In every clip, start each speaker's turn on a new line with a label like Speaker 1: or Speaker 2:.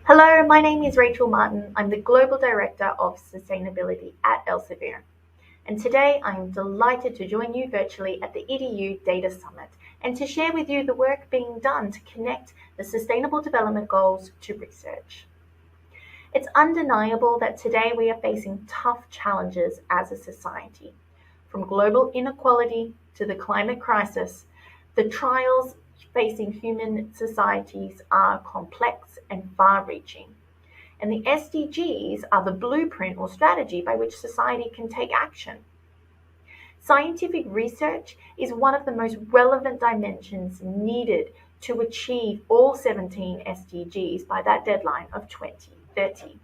Speaker 1: Hello, my name is Rachel Martin. I'm the Global Director of Sustainability at Elsevier. And today I'm delighted to join you virtually at the EduData Summit and to share with you the work being done to connect the Sustainable Development Goals to research. It's undeniable that today we are facing tough challenges as a society. From global inequality to the climate crisis, the trials facing human societies are complex and far-reaching. And the SDGs are the blueprint or strategy by which society can take action. Scientific research is one of the most relevant dimensions needed to achieve all 17 SDGs by that deadline of 2030.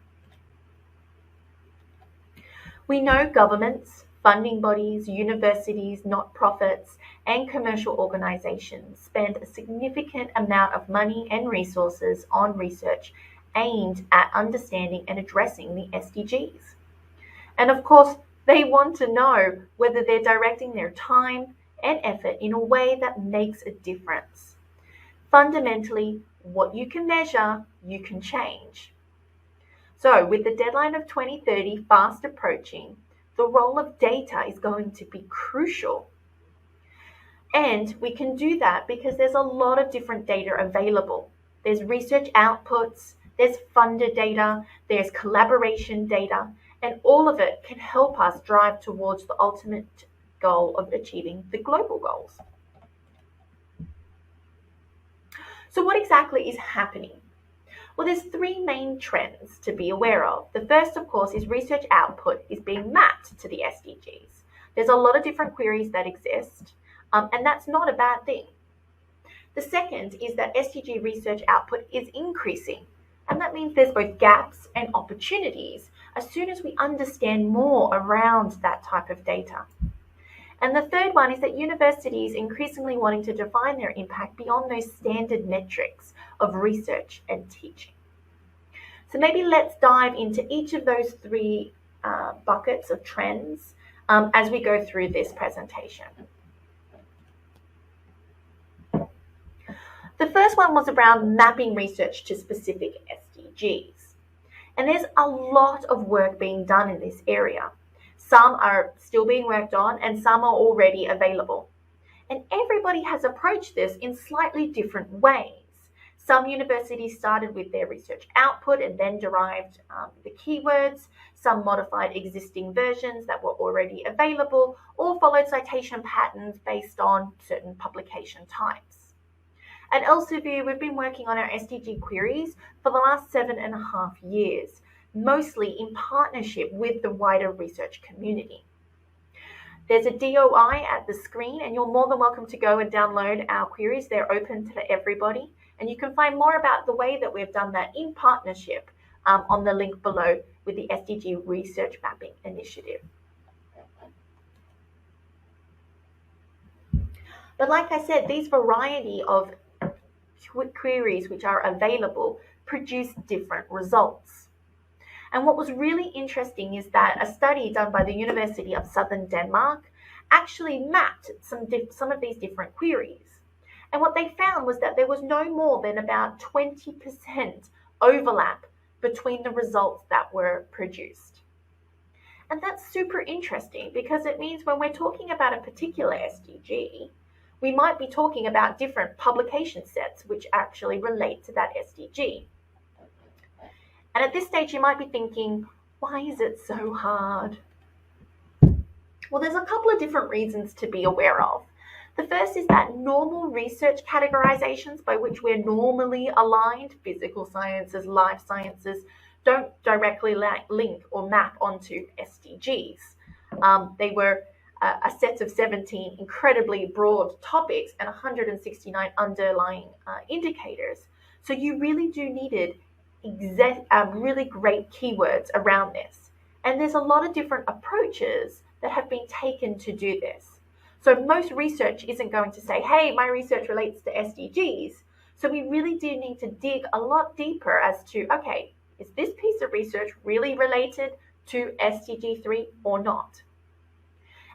Speaker 1: We know governments, funding bodies, universities, not-profits, and commercial organizations spend a significant amount of money and resources on research aimed at understanding and addressing the SDGs. And of course, they want to know whether they're directing their time and effort in a way that makes a difference. Fundamentally, what you can measure, you can change. So, with the deadline of 2030 fast approaching, the role of data is going to be crucial. And we can do that because there's a lot of different data available. There's research outputs, there's funded data, there's collaboration data, and all of it can help us drive towards the ultimate goal of achieving the global goals. So what exactly is happening? Well, there's three main trends to be aware of. The first, of course, is research output is being mapped to the SDGs. There's a lot of different queries that exist, and that's not a bad thing. The second is that SDG research output is increasing, and that means there's both gaps and opportunities as soon as we understand more around that type of data. And the third one is that universities increasingly wanting to define their impact beyond those standard metrics of research and teaching. So maybe let's dive into each of those three buckets of trends as we go through this presentation. The first one was around mapping research to specific SDGs. And there's a lot of work being done in this area. Some are still being worked on and some are already available. And everybody has approached this in slightly different ways. Some universities started with their research output and then derived the keywords. Some modified existing versions that were already available or followed citation patterns based on certain publication types. At Elsevier, we've been working on our Sdg Queries for the last 7.5 years, mostly in partnership with the wider research community. There's a DOI at the screen, and you're more than welcome to go and download our queries. They're open to everybody, and you can find more about the way that we've done that in partnership on the link below with the SDG Research Mapping Initiative. But like I said, these variety of queries which are available produce different results. And what was really interesting is that a study done by the University of Southern Denmark actually mapped some of these different queries. And what they found was that there was no more than about 20% overlap between the results that were produced. And that's super interesting because it means when we're talking about a particular SDG, we might be talking about different publication sets which actually relate to that SDG. And at this stage, you might be thinking, why is it so hard? Well, there's a couple of different reasons to be aware of. The first is that normal research categorizations by which we're normally aligned, physical sciences, life sciences, don't directly link or map onto SDGs. They were a set of 17 incredibly broad topics and 169 underlying indicators. So you really do needed really great keywords around this. And there's a lot of different approaches that have been taken to do this. So most research isn't going to say, hey, my research relates to SDGs. So we really do need to dig a lot deeper as to, okay, is this piece of research really related to SDG 3 or not?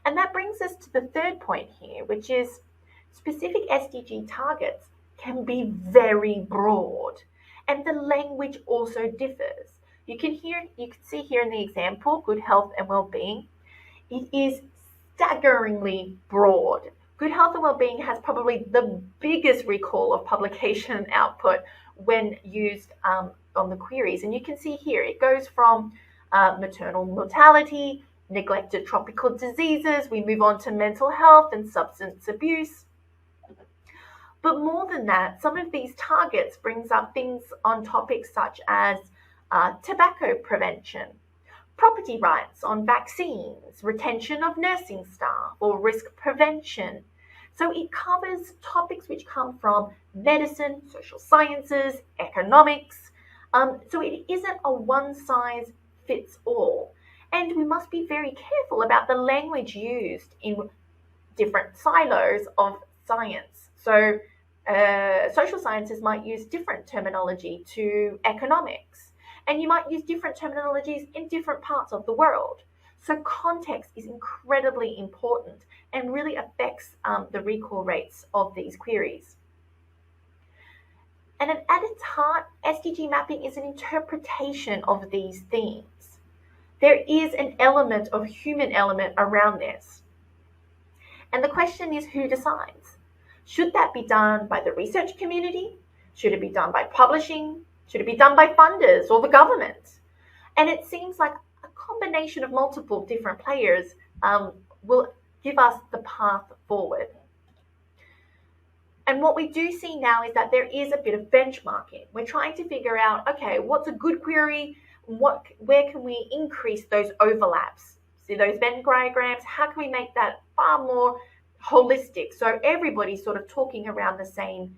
Speaker 1: And that brings us to the third point here, which is specific SDG targets can be very broad. And the language also differs. You can see here in the example, good health and well-being. It is staggeringly broad. Good health and well-being has probably the biggest recall of publication output when used on the queries. And you can see here, it goes from maternal mortality, neglected tropical diseases, we move on to mental health and substance abuse. But more than that, some of these targets brings up things on topics such as tobacco prevention, property rights on vaccines, retention of nursing staff, or risk prevention. So it covers topics which come from medicine, social sciences, economics. So it isn't a one-size-fits-all. And we must be very careful about the language used in different silos of science. So social sciences might use different terminology to economics, and you might use different terminologies in different parts of the world. So context is incredibly important and really affects the recall rates of these queries. And at its heart, SDG mapping is an interpretation of these themes. There is an element of human element around this. And the question is, who decides? Should that be done by the research community? Should it be done by publishing? Should it be done by funders or the government? And it seems like a combination of multiple different players will give us the path forward. And what we do see now is that there is a bit of benchmarking. We're trying to figure out, okay, what's a good query? Where can we increase those overlaps? See those Venn diagrams? How can we make that far more holistic, so everybody's sort of talking around the same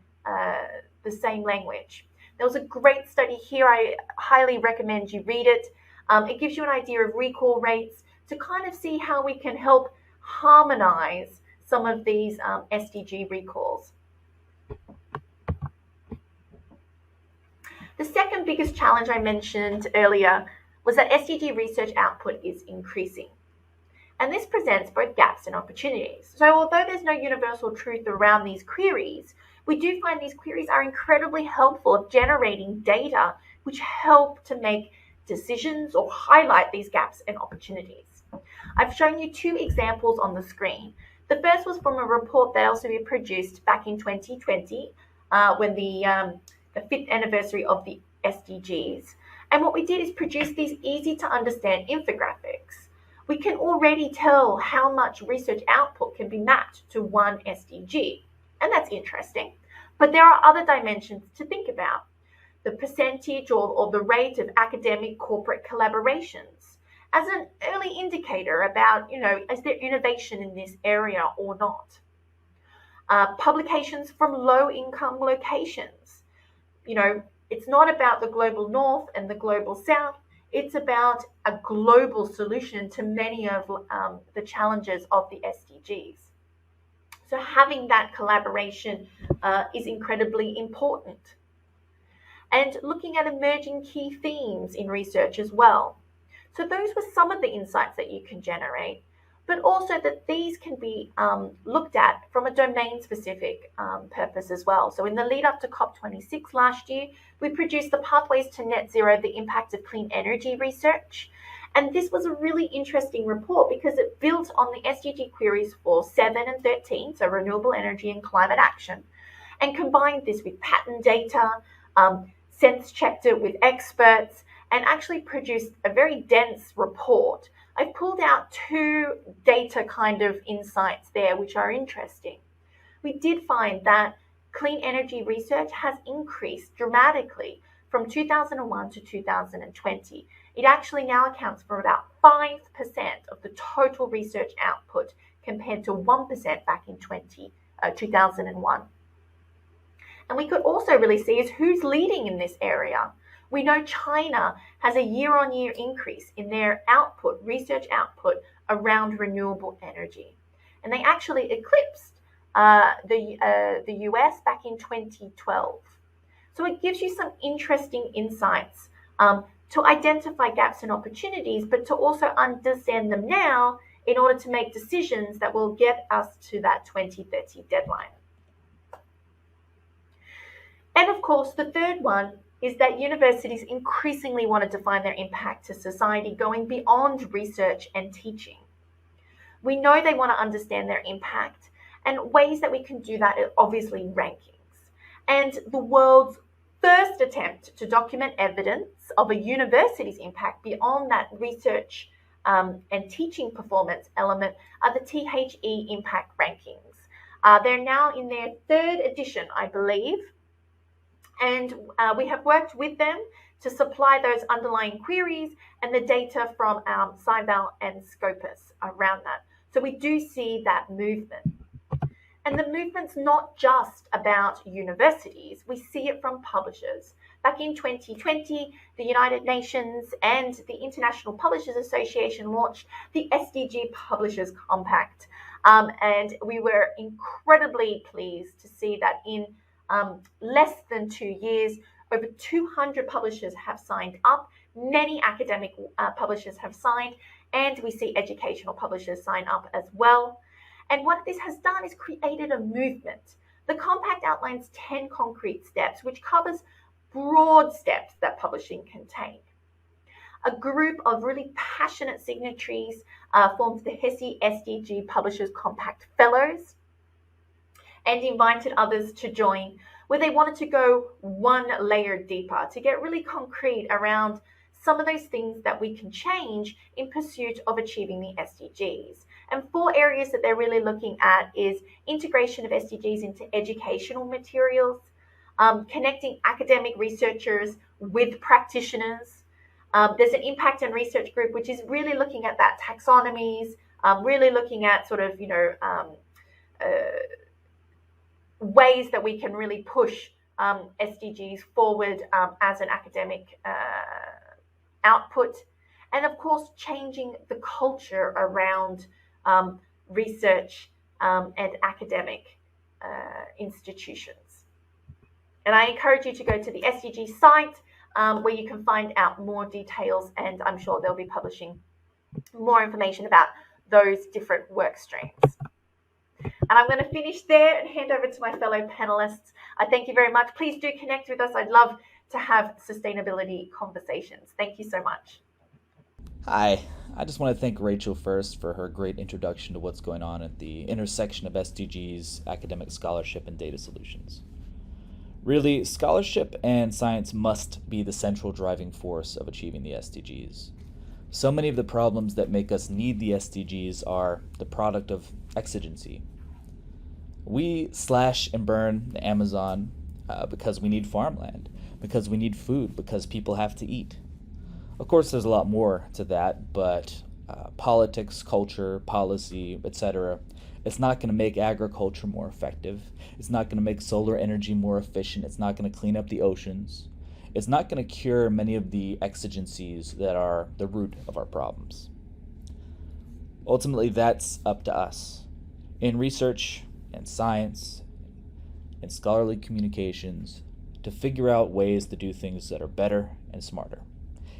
Speaker 1: language? There was a great study here. I highly recommend you read it. It gives you an idea of recall rates to kind of see how we can help harmonize some of these SDG recalls. The second biggest challenge I mentioned earlier was that SDG research output is increasing. And this presents both gaps and opportunities. So although there's no universal truth around these queries, we do find these queries are incredibly helpful at generating data which help to make decisions or highlight these gaps and opportunities. I've shown you two examples on the screen. The first was from a report that Elsevier produced back in 2020 when the 5th anniversary of the SDGs. And what we did is produce these easy to understand infographics. We can already tell how much research output can be mapped to one SDG, and that's interesting. But there are other dimensions to think about. The percentage or the rate of academic corporate collaborations as an early indicator about, is there innovation in this area or not? Publications from low-income locations. It's not about the global north and the global south. It's about a global solution to many of the challenges of the SDGs. So having that collaboration is incredibly important. And looking at emerging key themes in research as well. So those were some of the insights that you can generate, but also that these can be looked at from a domain-specific purpose as well. So in the lead up to COP26 last year, we produced the Pathways to Net Zero, the Impact of Clean Energy Research. And this was a really interesting report because it built on the SDG queries for 7 and 13, so renewable energy and climate action, and combined this with pattern data, sense-checked it with experts, and actually produced a very dense report. I've pulled out two data kind of insights there which are interesting. We did find that clean energy research has increased dramatically from 2001 to 2020. It actually now accounts for about 5% of the total research output compared to 1% back in 2001. And we could also really see is who's leading in this area. We know China has a year-on-year increase in their output, research output around renewable energy. And they actually eclipsed the US back in 2012. So it gives you some interesting insights to identify gaps and opportunities, but to also understand them now in order to make decisions that will get us to that 2030 deadline. And of course, the third one is that universities increasingly want to define their impact to society going beyond research and teaching. We know they want to understand their impact, and ways that we can do that are obviously rankings. And the world's first attempt to document evidence of a university's impact beyond that research and teaching performance element are the THE impact rankings. They're now in their third edition, I believe, and we have worked with them to supply those underlying queries and the data from Scival and Scopus around that. So we do see that movement. And the movement's not just about universities. We see it from publishers. Back in 2020, the United Nations and the International Publishers Association launched the Sdg Publishers Compact. And we were incredibly pleased to see that in less than 2 years, over 200 publishers have signed up. Many academic publishers have signed, and we see educational publishers sign up as well. And what this has done is created a movement. The compact outlines 10 concrete steps, which covers broad steps that publishing can take. A group of really passionate signatories formed the HESI Sdg Publishers Compact Fellows and invited others to join, where they wanted to go one layer deeper to get really concrete around some of those things that we can change in pursuit of achieving the SDGs. And 4 areas that they're really looking at is integration of SDGs into educational materials, connecting academic researchers with practitioners. There's an impact and research group, which is really looking at that taxonomies, really looking at sort of, ways that we can really push SDGs forward as an academic output, and of course changing the culture around research and academic institutions. And I encourage you to go to the SDG site where you can find out more details, and I'm sure they'll be publishing more information about those different work streams. And I'm going to finish there and hand over to my fellow panelists. I thank you very much. Please do connect with us. I'd love to have sustainability conversations. Thank you so much.
Speaker 2: Hi, I just want to thank Rachel first for her great introduction to what's going on at the intersection of SDGs, academic scholarship, and data solutions. Really, scholarship and science must be the central driving force of achieving the SDGs. So many of the problems that make us need the SDGs are the product of exigency. We slash and burn the Amazon because we need farmland, because we need food, because people have to eat. Of course, there's a lot more to that, but politics, culture, policy, etc., it's not going to make agriculture more effective. It's not going to make solar energy more efficient. It's not going to clean up the oceans. It's not going to cure many of the exigencies that are the root of our problems. Ultimately, that's up to us. In research and science and scholarly communications, to figure out ways to do things that are better and smarter.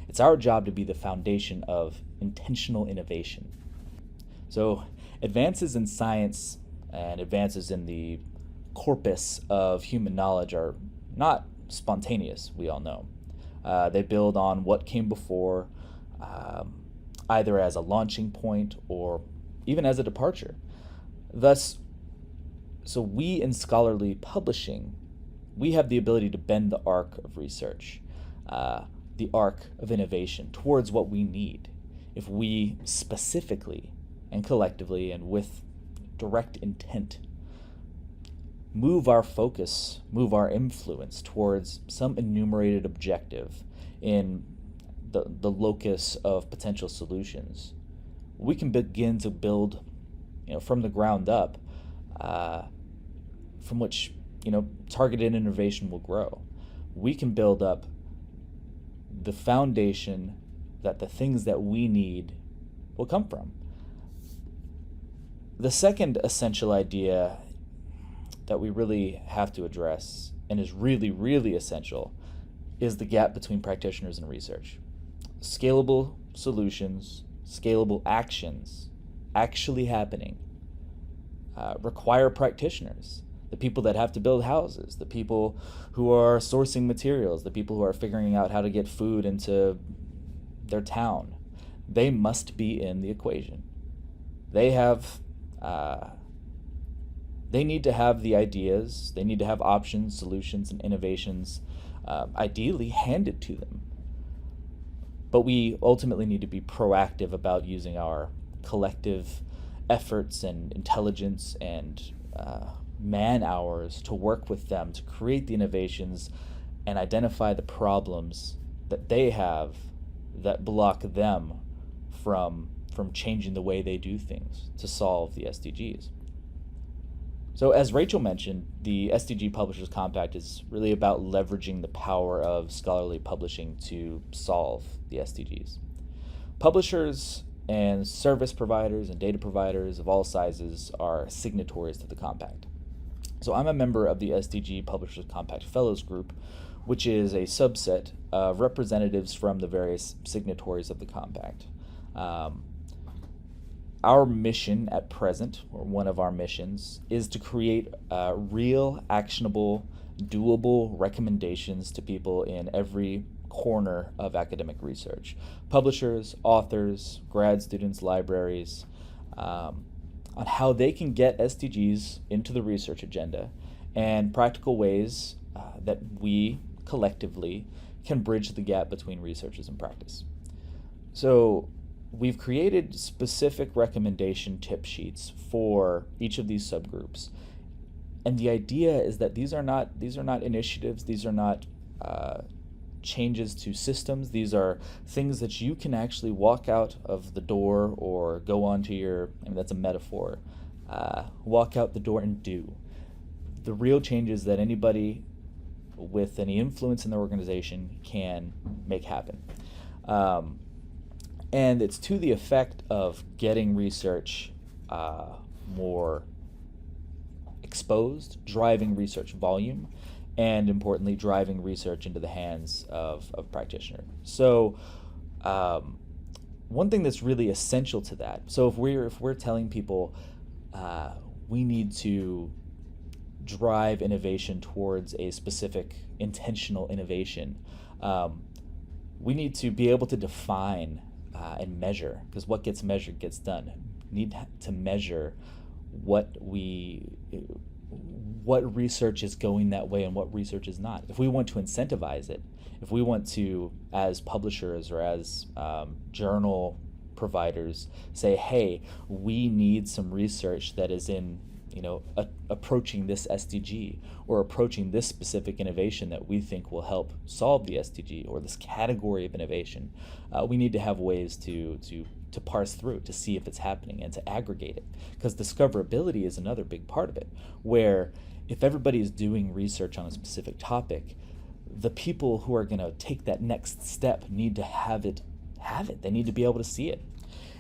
Speaker 2: It's our job to be the foundation of intentional innovation. So advances in science and advances in the corpus of human knowledge are not spontaneous, we all know. They build on what came before, either as a launching point or even as a departure. Thus, so we in scholarly publishing, we have the ability to bend the arc of research, the arc of innovation towards what we need. If we specifically and collectively and with direct intent move our focus, move our influence towards some enumerated objective in the locus of potential solutions, we can begin to build, from the ground up, from which, targeted innovation will grow. We can build up the foundation that the things that we need will come from. The second essential idea that we really have to address, and is really, really essential, is the gap between practitioners and research. Scalable solutions, scalable actions actually happening require practitioners. the people that have to build houses, the people who are sourcing materials, the people who are figuring out how to get food into their town. They must be in the equation. They need to have the ideas, they need to have options, solutions, and innovations ideally handed to them. But we ultimately need to be proactive about using our collective efforts and intelligence and man hours to work with them to create the innovations and identify the problems that they have that block them from changing the way they do things to solve the SDGs. So as Rachel mentioned, the Sdg Publishers Compact is really about leveraging the power of scholarly publishing to solve the SDGs. Publishers and service providers and data providers of all sizes are signatories to the compact. So I'm a member of the Sdg Publishers Compact Fellows Group, which is a subset of representatives from the various signatories of the compact. Our mission at present, or one of our missions, is to create real, actionable, doable recommendations to people in every corner of academic research. Publishers, authors, grad students, libraries, on how they can get SDGs into the research agenda and practical ways that we collectively can bridge the gap between researchers and practice. So we've created specific recommendation tip sheets for each of these subgroups. And the idea is that these are not initiatives, these are not changes to systems, these are things that you can actually walk out of the door or go onto your, that's a metaphor, walk out the door and do. The real changes that anybody with any influence in the organization can make happen. And it's to the effect of getting research more exposed, driving research volume, and importantly, driving research into the hands of practitioners. So one thing that's really essential to that, so if we're telling people we need to drive innovation towards a specific intentional innovation, we need to be able to define and measure, because what gets measured gets done. Need to measure what research is going that way and what research is not. If we want to incentivize it, if we want to, as publishers or as journal providers, say, hey, we need some research that is in, approaching this SDG or approaching this specific innovation that we think will help solve the SDG or this category of innovation, we need to have ways to parse through to see if it's happening and to aggregate it, because discoverability is another big part of it, where if everybody is doing research on a specific topic, the people who are going to take that next step need to have it. They need to be able to see it.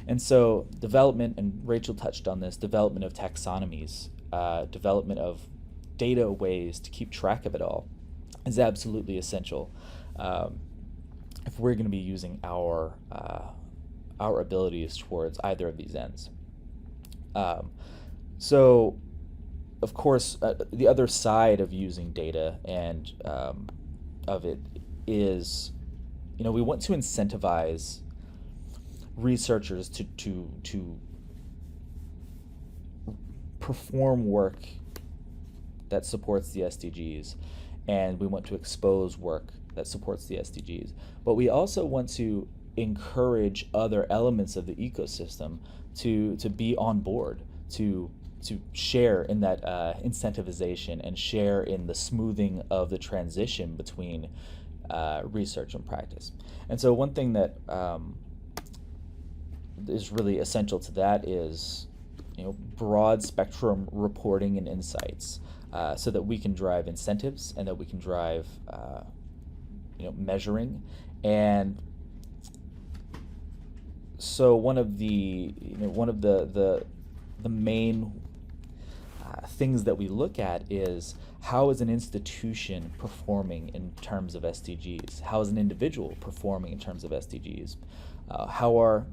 Speaker 2: And so development, and Rachel touched on this, development of taxonomies, development of data ways to keep track of it all is absolutely essential if we're going to be using our abilities towards either of these ends. So, of course, the other side of using data and of it is, we want to incentivize researchers to perform work that supports the SDGs, and we want to expose work that supports the SDGs. But we also want to encourage other elements of the ecosystem to be on board, to share in that incentivization and share in the smoothing of the transition between research and practice. And so one thing that is really essential to that is broad spectrum reporting and insights, so that we can drive incentives and that we can drive measuring. And so one of the main things that we look at is, how is an institution performing in terms of SDGs? How is an individual performing in terms of SDGs? How are,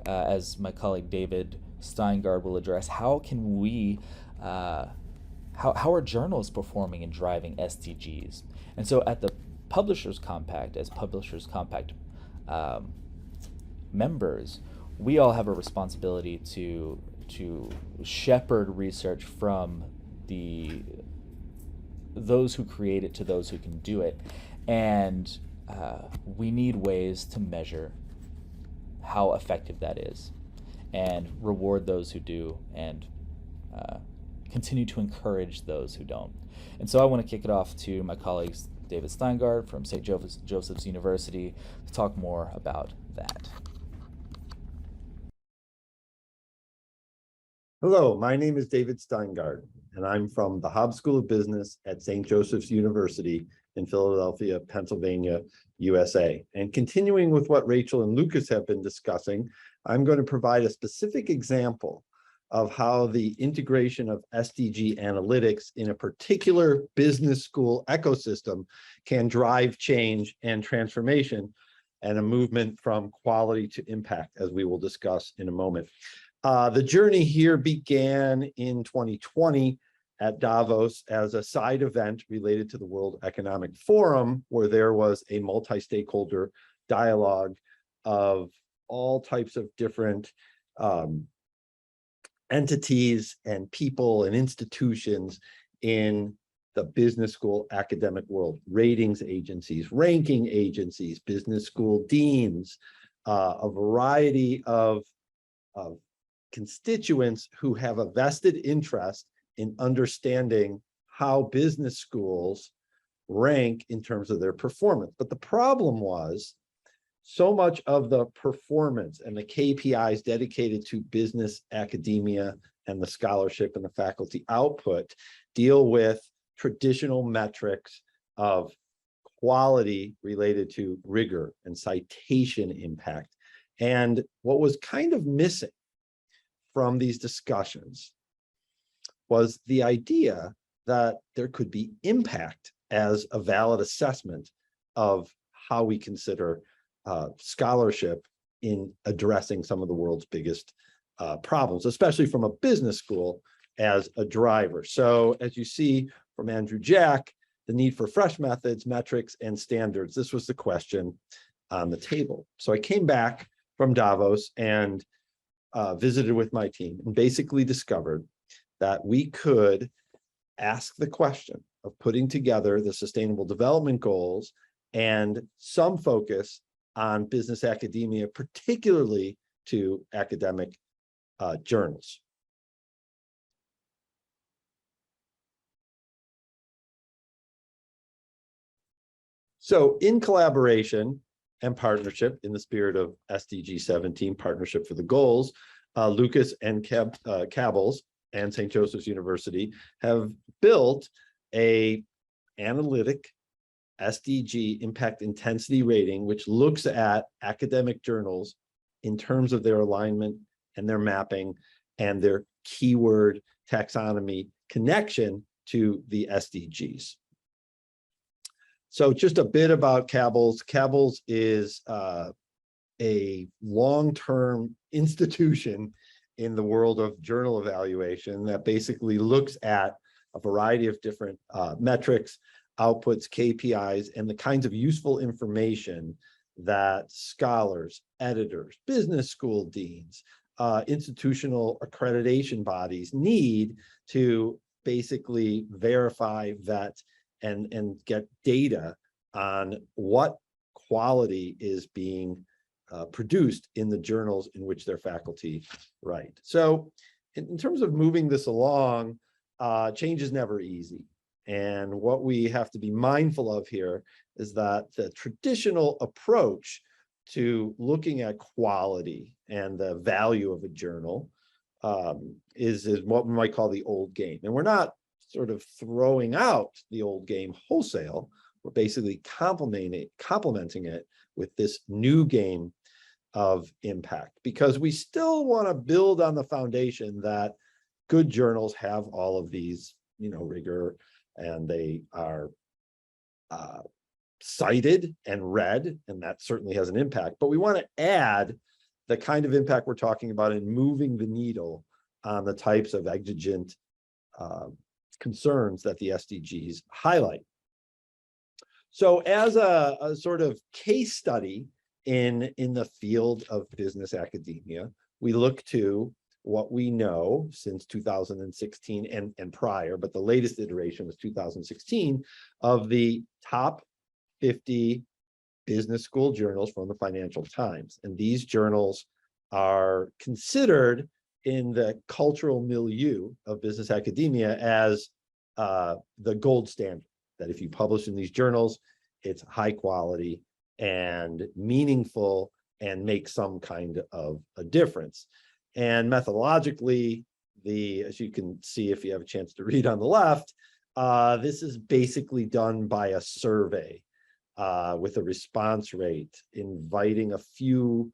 Speaker 2: as my colleague David Steingard will address, how can we how are journals performing in driving SDGs? And so at the Publishers Compact, as Publishers Compact um, members, we all have a responsibility to shepherd research from those who create it to those who can do it, and we need ways to measure how effective that is, and reward those who do, and continue to encourage those who don't. And so I want to kick it off to my colleagues David Steingard from St. Joseph's University to talk more about that.
Speaker 3: Hello, my name is David Steingard, and I'm from the Haub School of Business at St. Joseph's University in Philadelphia, Pennsylvania, USA. And continuing with what Rachel and Lucas have been discussing, I'm going to provide a specific example of how the integration of SDG analytics in a particular business school ecosystem can drive change and transformation and a movement from quality to impact, as we will discuss in a moment. The journey here began in 2020 at Davos as a side event related to the World Economic Forum, where there was a multi-stakeholder dialogue of all types of different entities and people and institutions in the business school academic world: ratings agencies, ranking agencies, business school deans, a variety of constituents who have a vested interest in understanding how business schools rank in terms of their performance. But the problem was, so much of the performance and the KPIs dedicated to business academia and the scholarship and the faculty output deal with traditional metrics of quality related to rigor and citation impact. And what was kind of missing from these discussions was the idea that there could be impact as a valid assessment of how we consider scholarship in addressing some of the world's biggest problems, especially from a business school as a driver. So as you see from Andrew Jack, the need for fresh methods, metrics, and standards. This was the question on the table. So I came back from Davos and visited with my team and basically discovered that we could ask the question of putting together the Sustainable Development Goals and some focus on business academia, particularly to academic journals. So in collaboration and partnership, in the spirit of SDG 17, Partnership for the Goals, Lucas and Cabells and St. Joseph's University have built a analytic SDG impact intensity rating, which looks at academic journals in terms of their alignment and their mapping and their keyword taxonomy connection to the SDGs. So just a bit about Cabells. Cabells is a long-term institution in the world of journal evaluation that basically looks at a variety of different metrics, outputs, KPIs, and the kinds of useful information that scholars, editors, business school deans, institutional accreditation bodies need to basically verify, vet, and get data on what quality is being produced in the journals in which their faculty write. So in terms of moving this along, change is never easy. And what we have to be mindful of here is that the traditional approach to looking at quality and the value of a journal is what we might call the old game. And we're not sort of throwing out the old game wholesale. We're basically complementing it with this new game of impact, because we still want to build on the foundation that good journals have all of these, rigor, and they are cited and read, and that certainly has an impact. But we want to add the kind of impact we're talking about in moving the needle on the types of exigent concerns that the SDGs highlight. So as a sort of case study in the field of business academia, we look to what we know since 2016 and prior, but the latest iteration was 2016, of the top 50 business school journals from the Financial Times. And these journals are considered in the cultural milieu of business academia as the gold standard, that if you publish in these journals, it's high quality and meaningful and make some kind of a difference. And methodologically, as you can see if you have a chance to read on the left, this is basically done by a survey with a response rate, inviting a few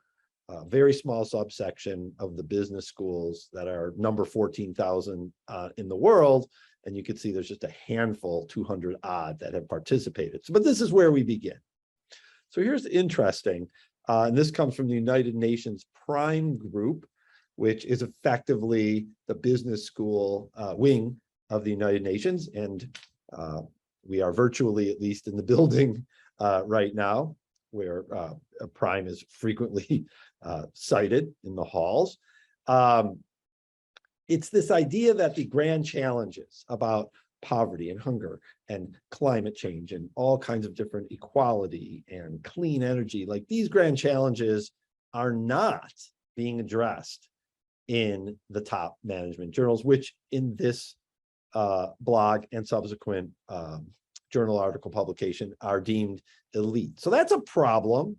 Speaker 3: very small subsection of the business schools that are number 14,000 in the world. And you can see there's just a handful, 200 odd, that have participated. So, but this is where we begin. So here's interesting, and this comes from the United Nations Prime Group, which is effectively the business school wing of the United Nations. And we are virtually, at least in the building right now, where Prime is frequently cited in the halls. It's this idea that the grand challenges about poverty and hunger and climate change and all kinds of different equality and clean energy, like these grand challenges are not being addressed in the top management journals, which in this blog and subsequent journal article publication are deemed elite. So that's a problem,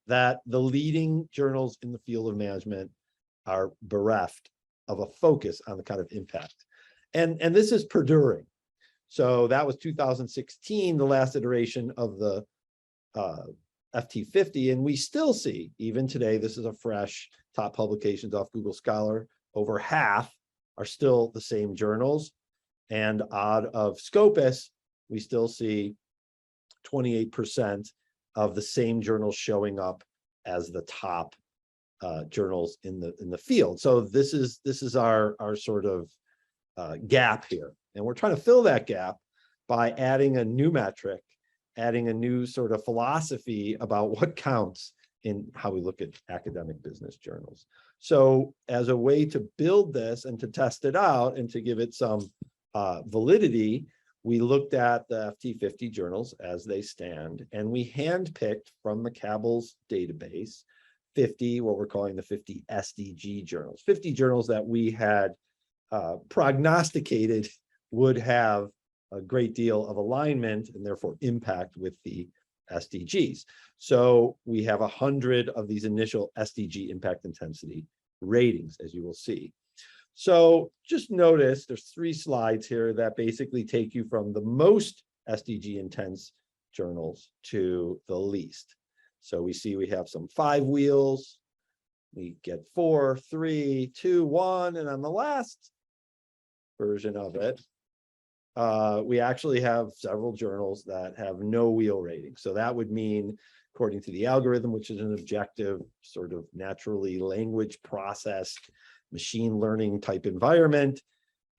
Speaker 3: that the leading journals in the field of management are bereft of a focus on the kind of impact. And this is perduring. So that was 2016, the last iteration of the FT50. And we still see, even today, this is a fresh top publications off Google Scholar, over half are still the same journals. And out of Scopus, we still see 28% of the same journals showing up as the top journals in the field. So this is our sort of gap here, and we're trying to fill that gap by adding a new metric, adding a new sort of philosophy about what counts in how we look at academic business journals. So as a way to build this and to test it out and to give it some validity, we looked at the FT50 journals as they stand, and we handpicked from the Cabells database 50, what we're calling the 50 SDG journals, 50 journals that we had prognosticated would have a great deal of alignment and therefore impact with the SDGs. So we have 100 of these initial SDG impact intensity ratings, as you will see. So just notice there's 3 slides here that basically take you from the most SDG intense journals to the least. So we see we have some 5 wheels, we get 4, 3, 2, 1, and on the last version of it, we actually have several journals that have no wheel rating. So that would mean, according to the algorithm, which is an objective, sort of naturally language processed, machine learning type environment,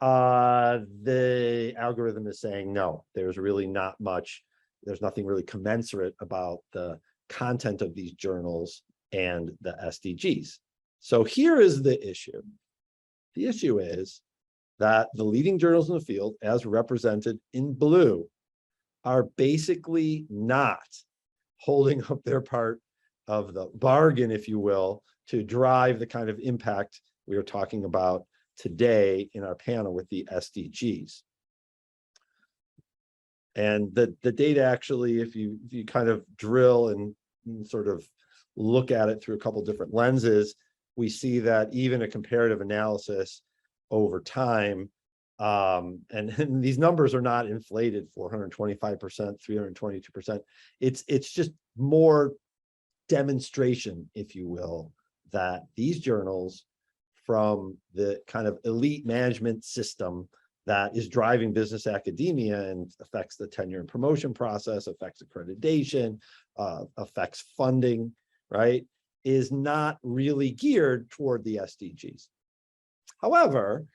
Speaker 3: the algorithm is saying, no, there's really not much, there's nothing really commensurate about the content of these journals and the SDGs. So here is the issue. The issue is that the leading journals in the field, as represented in blue, are basically not holding up their part of the bargain, if you will, to drive the kind of impact we are talking about today in our panel with the SDGs. And the data actually, if you kind of drill and sort of look at it through a couple different lenses, we see that even a comparative analysis over time, and these numbers are not inflated, 425%, 322%. It's just more demonstration, if you will, that these journals from the kind of elite management system that is driving business academia and affects the tenure and promotion process, affects accreditation, affects funding, right, is not really geared toward the SDGs. However,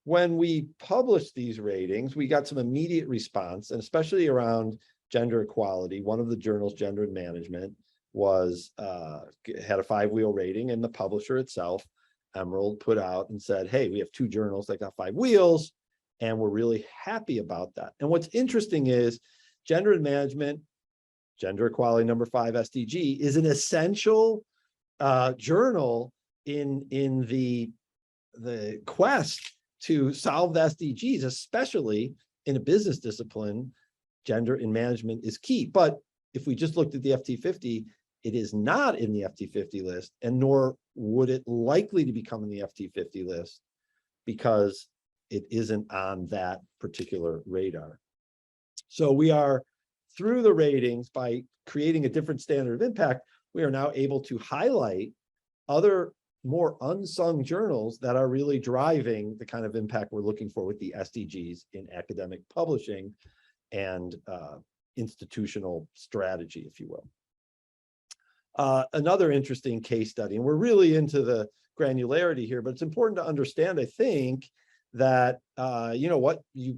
Speaker 3: when we published these ratings, we got some immediate response, and especially around gender equality. One of the journals, Gender and Management, was had a 5-wheel rating, and the publisher itself, Emerald, put out and said, hey, we have 2 journals that got 5 wheels, and we're really happy about that. And what's interesting is Gender and Management, Gender Equality number 5 SDG, is an essential journal in the quest to solve the SDGs, especially in a business discipline. Gender in management is key. But if we just looked at the FT50, it is not in the FT50 list, and nor would it likely to become in the FT50 list because it isn't on that particular radar. So we are, through the ratings, by creating a different standard of impact, we are now able to highlight other more unsung journals that are really driving the kind of impact we're looking for with the SDGs in academic publishing and institutional strategy, if you will. Another interesting case study, and we're really into the granularity here, but it's important to understand, I think, that you know what you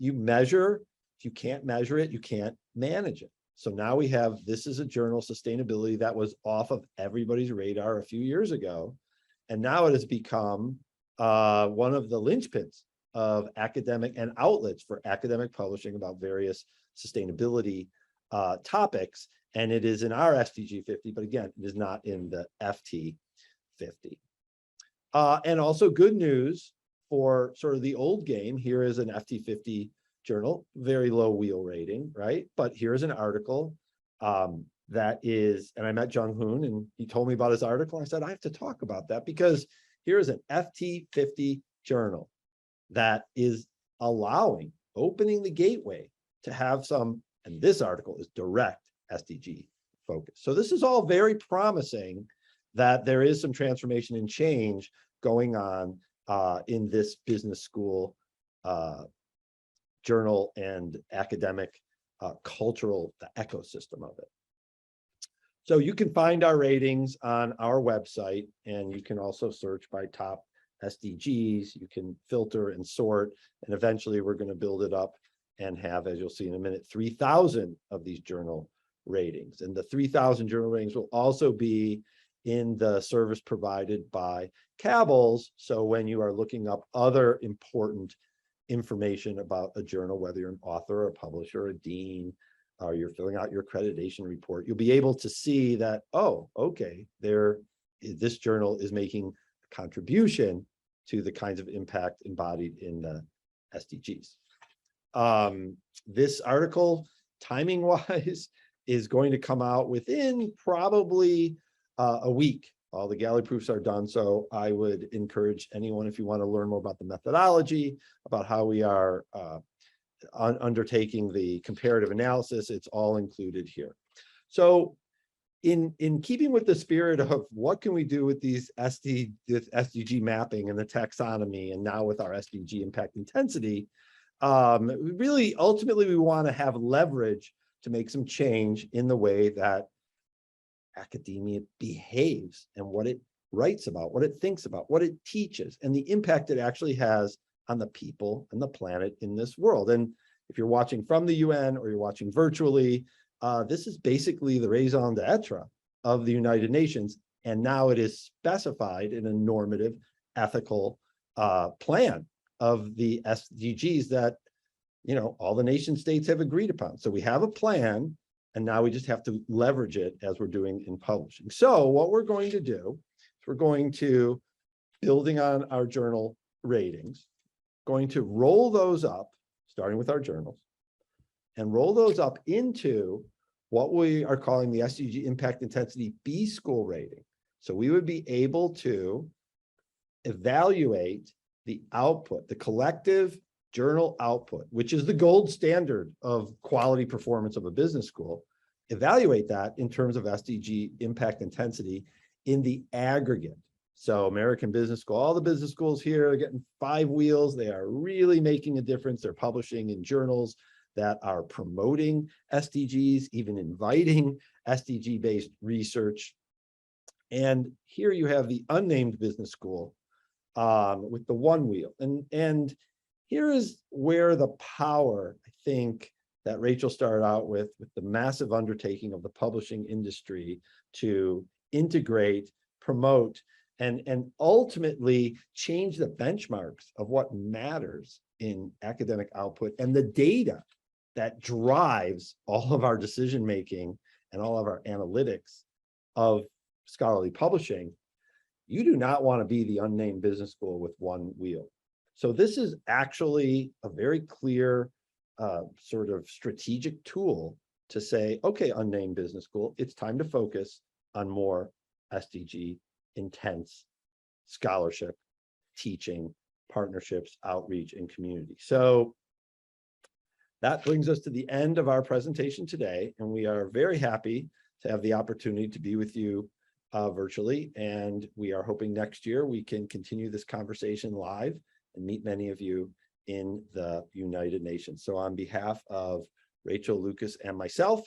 Speaker 3: measure. If you can't measure it, you can't manage it. So now we have, this is a journal, Sustainability, that was off of everybody's radar a few years ago. And now it has become one of the linchpins of academic and outlets for academic publishing about various sustainability topics. And it is in our SDG 50, but again, it is not in the FT 50. And also good news for sort of the old game. Here is an FT 50 journal, very low wheel rating, right? But here's an article that is, and I met Jung Hoon and he told me about his article. I said, I have to talk about that because here's an FT 50 journal that is opening the gateway to have some, and this article is direct SDG focus. So this is all very promising that there is some transformation and change going on in this business school journal and academic cultural, the ecosystem of it. So you can find our ratings on our website, and you can also search by top SDGs. You can filter and sort, and eventually we're going to build it up and have, as you'll see in a minute, 3,000 of these journal ratings. And the 3,000 journal ratings will also be in the service provided by Cabells. So when you are looking up other important information about a journal, whether you're an author or a publisher or a dean, or you're filling out your accreditation report, you'll be able to see that, oh, okay, this journal is making a contribution to the kinds of impact embodied in the SDGs. This article, timing-wise, is going to come out within probably a week. All the gallery proofs are done, so I would encourage anyone, if you want to learn more about the methodology, about how we are undertaking the comparative analysis, it's all included here. So in keeping with the spirit of what can we do with these SDG mapping and the taxonomy, and now with our SDG impact intensity, really, ultimately, we want to have leverage to make some change in the way that academia behaves and what it writes about, what it thinks about, what it teaches, and the impact it actually has on the people and the planet in this world. And if you're watching from the UN or you're watching virtually, this is basically the raison d'etre of the United Nations. And now it is specified in a normative, ethical plan of the SDGs that, you know, all the nation states have agreed upon. So we have a plan, and now we just have to leverage it as we're doing in publishing. So what we're going to do is we're going to, building on our journal ratings, going to roll those up, starting with our journals, and roll those up into what we are calling the SDG Impact Intensity B School rating. So we would be able to evaluate the output, the collective journal output, which is the gold standard of quality performance of a business school, evaluate that in terms of SDG impact intensity in the aggregate. So American Business School, all the business schools here are getting 5 wheels. They are really making a difference. They're publishing in journals that are promoting SDGs, even inviting SDG-based research. And here you have the unnamed business school with the one wheel. And here is where the power, I think, that Rachel started out with the massive undertaking of the publishing industry to integrate, promote, and ultimately change the benchmarks of what matters in academic output and the data that drives all of our decision-making and all of our analytics of scholarly publishing. You do not want to be the unnamed business school with one wheel. So this is actually a very clear sort of strategic tool to say, okay, unnamed business school, it's time to focus on more SDG intense scholarship, teaching, partnerships, outreach, and community. So that brings us to the end of our presentation today, and we are very happy to have the opportunity to be with you virtually, and we are hoping next year we can continue this conversation live and meet many of you in the United Nations. So on behalf of Rachel, Lucas, and myself,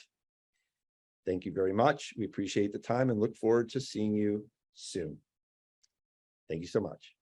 Speaker 3: thank you very much. We appreciate the time and look forward to seeing you soon. Thank you so much.